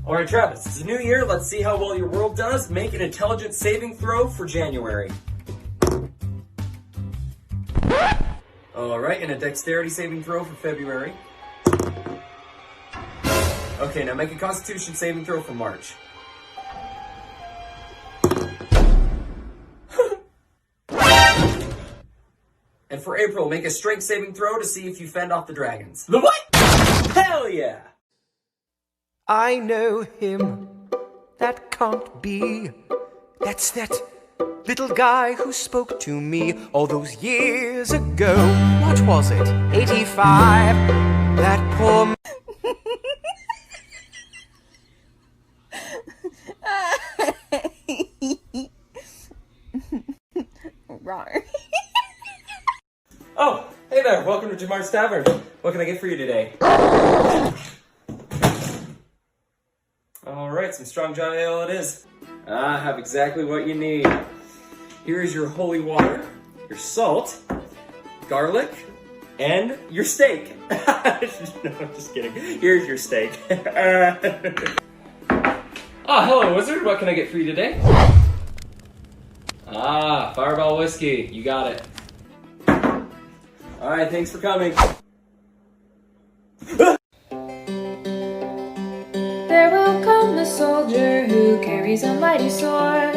Alright, Travis, it's a new year. Let's see how well your world does. Make an intelligence saving throw for January. Alright, and a dexterity saving throw for February. Okay, now make a constitution saving throw for March. And for April, make a strength saving throw to see if you fend off the dragons. The what? Hell yeah! I know him, that can't be. That's that little guy who spoke to me all those years ago. What was it? 85. That poor Wrong. Oh, hey there, welcome to Jamar's Tavern. What can I get for you today? Alright, some Strong John Ale it is. I have exactly what you need. Here is your holy water, your salt, garlic, and your steak. No, I'm just kidding. Here's your steak. Oh, hello, wizard. What can I get for you today? Ah, Fireball Whiskey. You got it. Alright, thanks for coming. There will come the soldier who carries a mighty sword.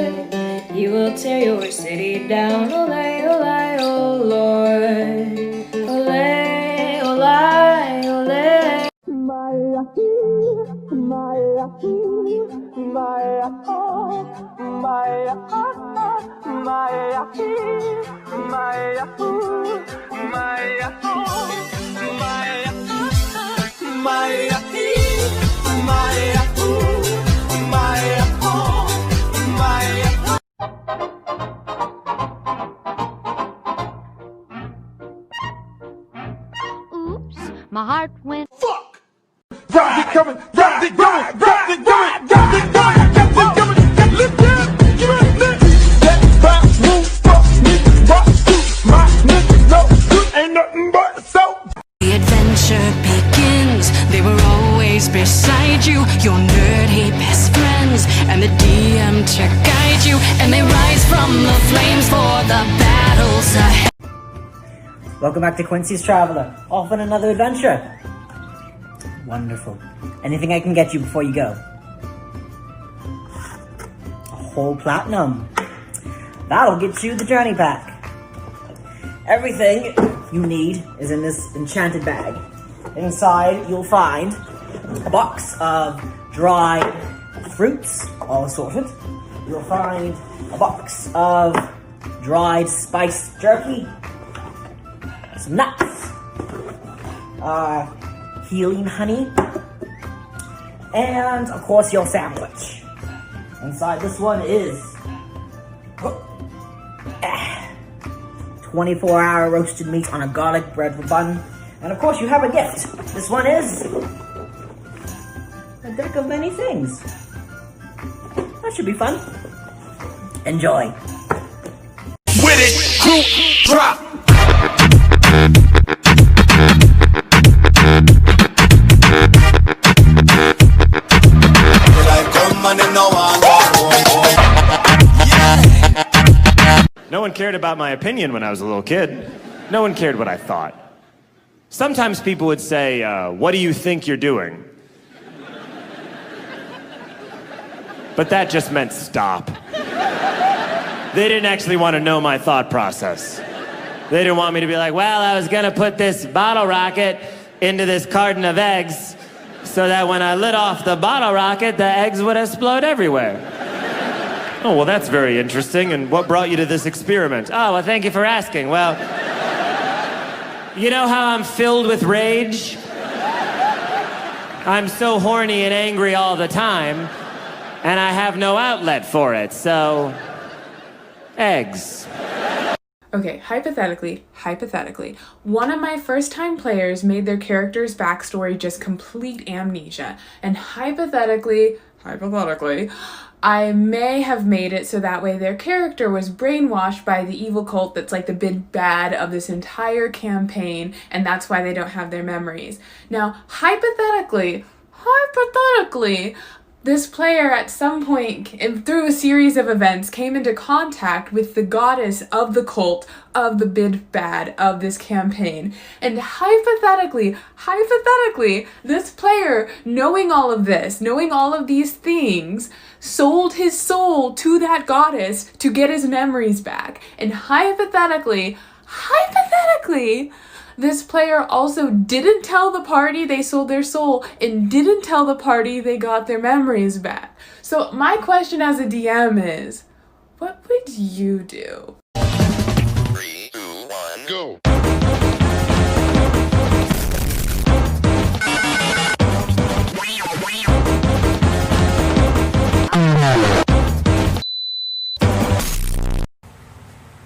He will tear your city down. Olay, olay, oh Lord. Olay, olay, olay. Oops, my heart went. Fuck! Round it coming, round it going, round it going, round it going, round it coming, lift that, give it lift. That bounce move, fuck nigga, rock suit, my nigga, no good, ain't nothing but so. The adventure begins. They were always beside you, your nerdy best friends, and the DM to guide you. And they rise from the flames for the battles ahead. Welcome back to Quincy's Traveler. Off on another adventure. Wonderful. Anything I can get you before you go? A whole platinum. That'll get you the journey pack. Everything you need is in this enchanted bag. Inside, you'll find a box of dried fruits, all assorted. You'll find a box of dried spiced jerky, some nuts, healing honey, and of course your sandwich. Inside this one is 24-hour roasted meat on a garlic bread bun. And of course you have a gift. This one is a deck of many things. That should be fun. Enjoy. With it, crew, drop. No one cared about my opinion when I was a little kid. No one cared what I thought. Sometimes people would say, what do you think you're doing? But that just meant stop. They didn't actually want to know my thought process. They didn't want me to be like, well, I was gonna put this bottle rocket into this carton of eggs so that when I lit off the bottle rocket, the eggs would explode everywhere. Oh, well, that's very interesting. And what brought you to this experiment? Oh, well, thank you for asking. Well, you know how I'm filled with rage? I'm so horny and angry all the time, and I have no outlet for it, so... eggs. Okay, hypothetically, one of my first-time players made their character's backstory just complete amnesia, and hypothetically, I may have made it so that way their character was brainwashed by the evil cult that's like the big bad of this entire campaign, and that's why they don't have their memories. Now, hypothetically, This player at some point through a series of events came into contact with the goddess of the cult, of the big bad of this campaign. And hypothetically, this player, knowing all of this, knowing all of these things, sold his soul to that goddess to get his memories back. And hypothetically, this player also didn't tell the party they sold their soul and didn't tell the party they got their memories back. So my question as a DM is, what would you do? 3, 2, 1, go.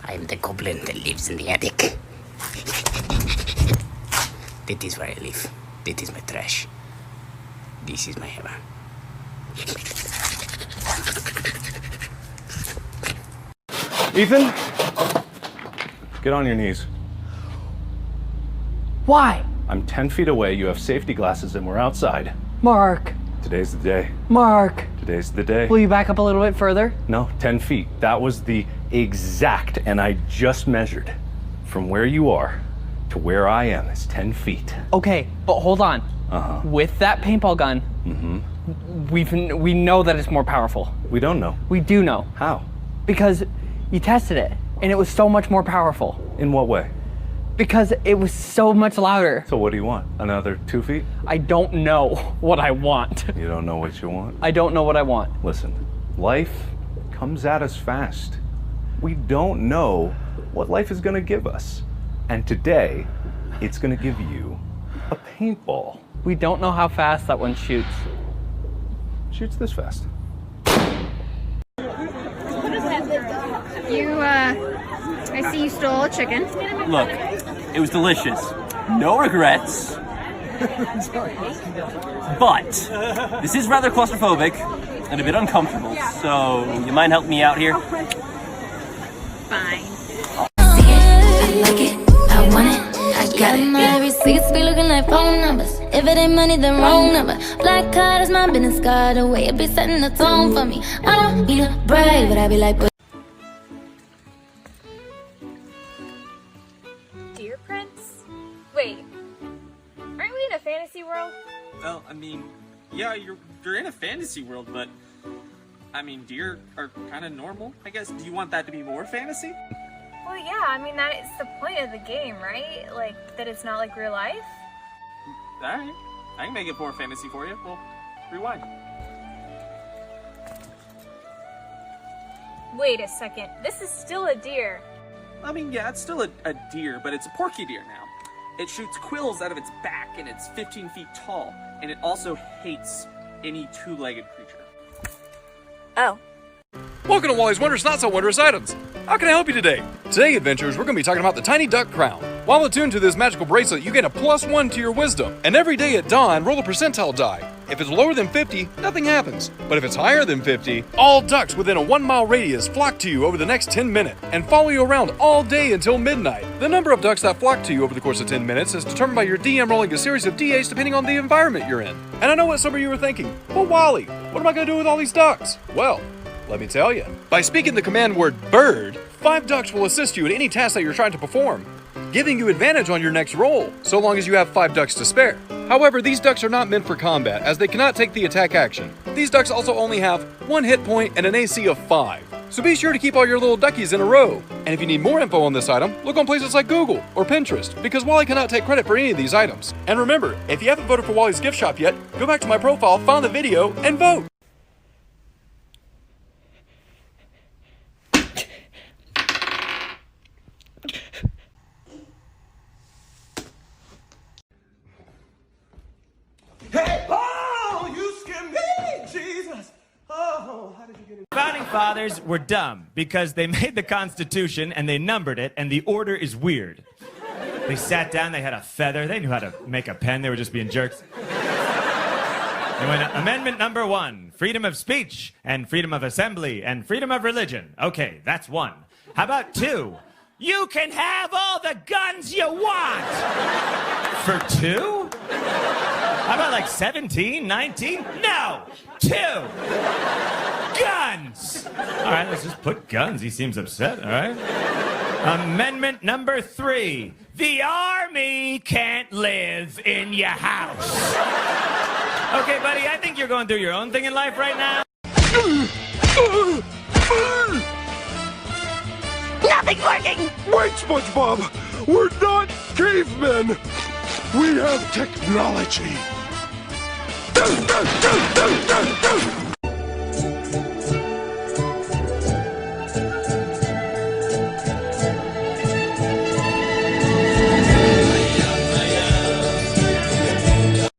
I'm the goblin that lives in the attic. That is where I live. That is my trash. This is my heaven. Ethan, get on your knees. Why? I'm 10 feet away, you have safety glasses, and we're outside. Mark. Today's the day. Mark. Today's the day. Will you back up a little bit further? No, 10 feet. That was the exact, and I just measured. From where you are to where I am is 10 feet. Okay, but hold on. With that paintball gun, we know that it's more powerful. We don't know. We do know. How? Because you tested it, and it was so much more powerful. In what way? Because it was so much louder. So what do you want? Another 2 feet? I don't know what I want. You don't know what you want? I don't know what I want. Listen, life comes at us fast. We don't know what life is gonna give us. And today, it's gonna give you a paintball. We don't know how fast that one shoots. Shoots this fast. I see you stole a chicken. Look, it was delicious. No regrets. But this is rather claustrophobic and a bit uncomfortable, so you mind helping me out here? Fine. Like it, I want it, I got it. My receipts be looking like phone numbers. If it ain't money, then wrong number. Black card is my business card. The way it be setting the tone for me. I don't need a brave, but I be like, Dear Prince? Wait, aren't we in a fantasy world? Well, I mean, yeah, you're in a fantasy world, but I mean, deer are kind of normal, I guess. Do you want that to be more fantasy? Well, yeah, I mean, that is the point of the game, right? Like, that it's not like real life? Alright, I can make it more fantasy for you. Well, rewind. Wait a second, this is still a deer. I mean, yeah, it's still a deer, but it's a porky deer now. It shoots quills out of its back, and it's 15 feet tall, and it also hates any two-legged creature. Oh. Welcome to Wally's Wondrous Not So Wondrous Items. How can I help you today? Today, adventurers, we're going to be talking about the Tiny Duck Crown. While attuned to this magical bracelet, you gain a +1 to your wisdom. And every day at dawn, roll a percentile die. If it's lower than 50, nothing happens. But if it's higher than 50, all ducks within a 1-mile radius flock to you over the next 10 minutes and follow you around all day until midnight. The number of ducks that flock to you over the course of 10 minutes is determined by your DM rolling a series of D8s depending on the environment you're in. And I know what some of you are thinking, well, Wally, what am I going to do with all these ducks? Well, let me tell you. By speaking the command word bird, 5 ducks will assist you in any task that you're trying to perform, giving you advantage on your next roll, so long as you have 5 ducks to spare. However, these ducks are not meant for combat, as they cannot take the attack action. These ducks also only have 1 hit point and an AC of 5. So be sure to keep all your little duckies in a row. And if you need more info on this item, look on places like Google or Pinterest, because Wally cannot take credit for any of these items. And remember, if you haven't voted for Wally's gift shop yet, go back to my profile, find the video, and vote! Hey, oh, you scared me, Jesus. Oh, how did you get in? Founding fathers were dumb because they made the Constitution and they numbered it, and the order is weird. They sat down, they had a feather, they knew how to make a pen, they were just being jerks. They went, Amendment number 1, freedom of speech, and freedom of assembly, and freedom of religion. Okay, that's 1. How about 2? You can have all the guns you want. For 2? How about like 17, 19? No, 2 guns. All right, let's just put guns. He seems upset, all right? Amendment number 3. The army can't live in your house. Okay, buddy, I think you're going through your own thing in life right now. Nothing's working! Wait, SpongeBob! We're not cavemen! We have technology!